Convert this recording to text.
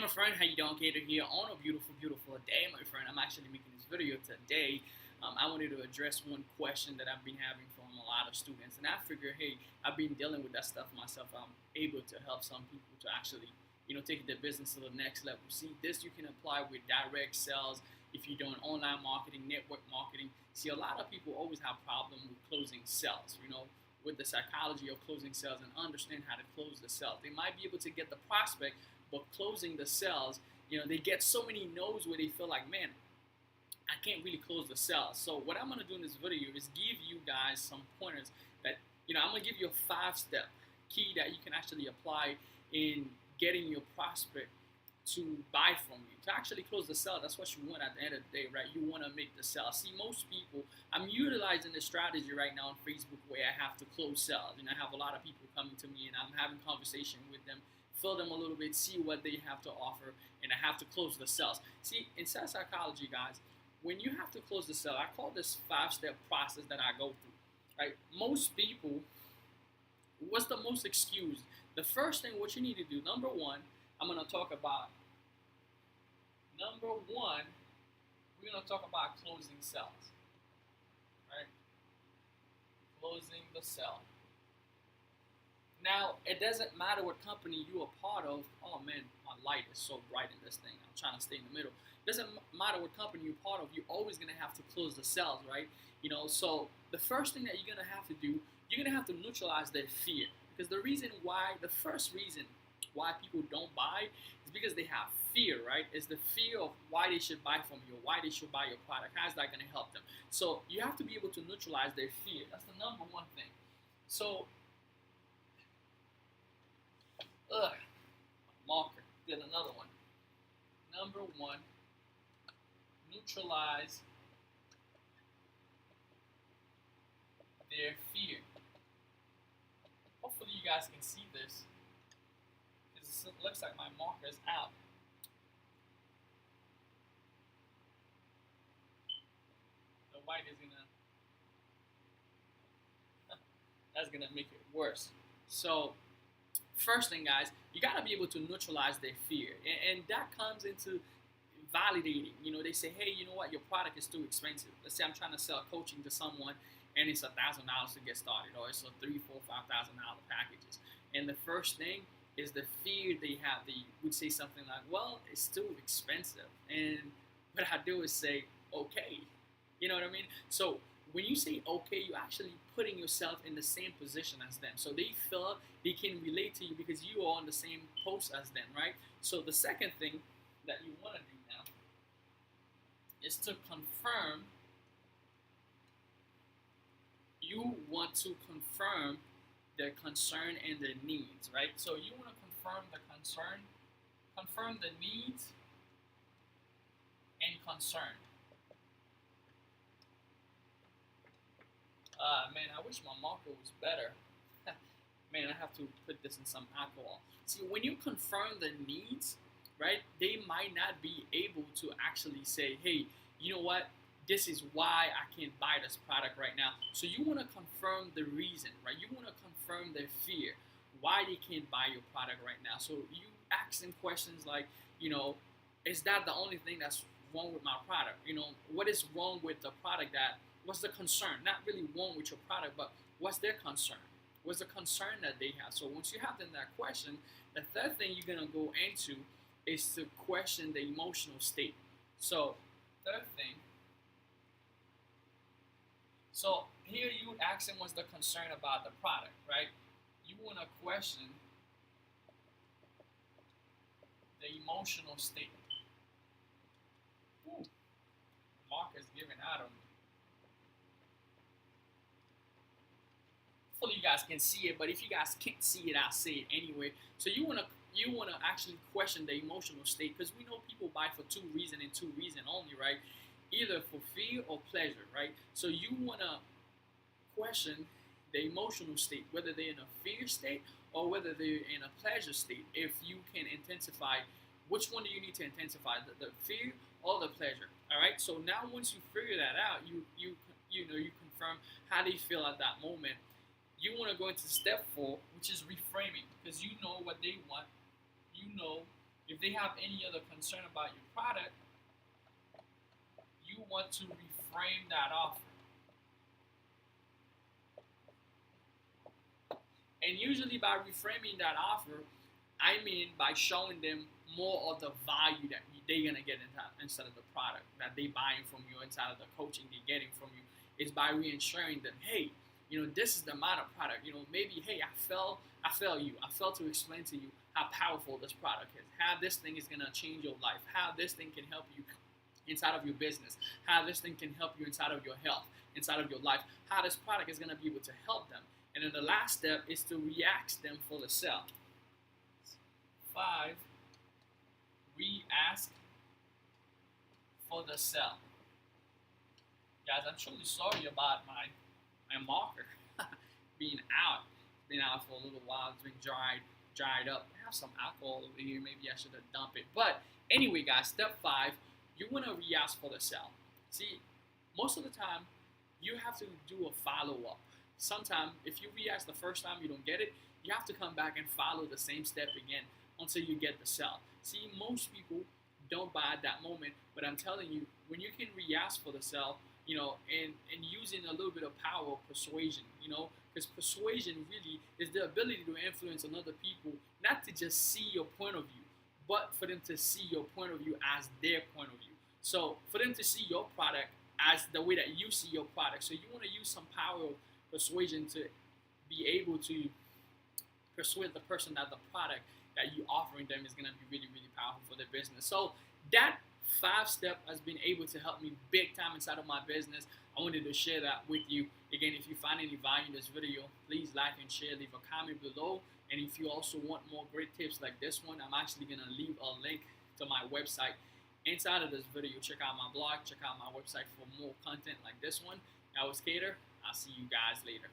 My friend, how you doing? Kato here on a beautiful, beautiful day, my friend. I'm actually making this video today. I wanted to address one question that I've been having from a lot of students, and I figure, hey, I've been dealing with that stuff myself. I'm able to help some people to actually, take their business to the next level. See, this you can apply with direct sales. If you're doing online marketing, network marketing, see, a lot of people always have problem with closing sales. With the psychology of closing sales and understand how to close the sales. They might be able to get the prospect, but closing the sales, they get so many no's where they feel like, man, I can't really close the sales. So what I'm gonna do in this video is give you guys some pointers that, I'm gonna give you a 5-step key that you can actually apply in getting your prospect to buy from you, to actually close the sale. That's what you want at the end of the day, right? You want to make the sale. See, most people, I'm utilizing this strategy right now on Facebook where I have to close sales. I have a lot of people coming to me and I'm having conversation with them, fill them a little bit, see what they have to offer, and I have to close the sales. See, in sales psychology, guys, when you have to close the sale, I call this 5-step process that I go through, right? Most people, what's the most excuse? The first thing, what you need to do, number one, I'm going to talk about, we're going to talk about closing sales, right? Closing the sale. Now, it doesn't matter what company you're a part of. Oh man, my light is so bright in this thing. I'm trying to stay in the middle. It doesn't matter what company you're part of, you're always going to have to close the sales, right? So the first thing that you're going to have to do, you're going to have to neutralize their fear. Because the first reason why people don't buy is because they have fear, right? It's the fear of why they should buy from you, why they should buy your product. How's that going to help them? So you have to be able to neutralize their fear. That's the number one thing. So, marker, get another one. Number one, neutralize their fear. Hopefully you guys can see this. It looks like my marker is out. The white is that's gonna make it worse. So first thing, guys, you gotta be able to neutralize their fear, and that comes into validating. They say, hey, you know what, your product is too expensive. Let's say I'm trying to sell coaching to someone, and it's $1,000 to get started, or it's a $3,000, $4,000, $5,000 packages. And the first thing is the fear they have. They would say something like, well, it's too expensive. And what I do is say, okay. You know what I mean? So when you say okay, you're actually putting yourself in the same position as them. So they feel they can relate to you because you are on the same post as them, right? So the second thing that you want to do now is to confirm. You want to confirm their concern and their needs, right? So you want to confirm the concern, confirm the needs and concern. Man, I wish my marker was better. Man, I have to put this in some alcohol. See, when you confirm the needs, right, they might not be able to actually say, hey, you know what? This is why I can't buy this product right now. So you want to confirm the reason, right? You want to confirm their fear, why they can't buy your product right now. So you ask them questions like, is that the only thing that's wrong with my product? What is wrong with the product? What's the concern? Not really wrong with your product, but what's their concern? What's the concern that they have? So once you have them that question, the third thing you're going to go into is to question the emotional state. So third thing, so here you would ask them what's the concern about the product, right? You want to question the emotional state. Ooh, Mark is giving out on me. Hopefully you guys can see it, but if you guys can't see it, I'll say it anyway. So you want to actually question the emotional state, because we know people buy for two reasons and two reasons only, right? Either for fear or pleasure, right? So you want to question the emotional state, whether they're in a fear state or whether they're in a pleasure state. If you can intensify, which one do you need to intensify, the fear or the pleasure? All right. So now once you figure that out, you confirm how they feel at that moment. You want to go into step 4, which is reframing, because you know what they want. You know If they have any other concern about your product, you want to reframe that offer. And usually by reframing that offer, I mean by showing them more of the value that they're gonna get inside of the product that they buying from you, inside of the coaching they're getting from you. Is by reassuring them, hey, this is the amount of product. Maybe, hey, I failed to explain to you how powerful this product is, how this thing is gonna change your life, how this thing can help you inside of your business, how this thing can help you inside of your health, inside of your life, how this product is gonna be able to help them. And then the last step is to re-ask them for the sell. 5, re-ask for the sell. Guys, I'm truly sorry about my marker being out. It's been out for a little while. It's been dried up. I have some alcohol over here. Maybe I should have dumped it. But anyway, guys, step 5, you want to re-ask for the sell. See, most of the time, you have to do a follow-up. Sometimes, if you re-ask the first time you don't get it, you have to come back and follow the same step again until you get the sell. See, most people don't buy at that moment, but I'm telling you, when you can re-ask for the sell, and using a little bit of power of persuasion, because persuasion really is the ability to influence another people, not to just see your point of view, but for them to see your point of view as their point of view. So for them to see your product as the way that you see your product. So you want to use some power of persuasion to be able to persuade the person that the product that you're offering them is going to be really, really powerful for their business. So that 5-step has been able to help me big time inside of my business. I wanted to share that with you. Again, if you find any value in this video, please like and share, leave a comment below. And if you also want more great tips like this one, I'm actually going to leave a link to my website inside of this video. Check out my blog, check out my website for more content like this one. I was Cater. I'll see you guys later.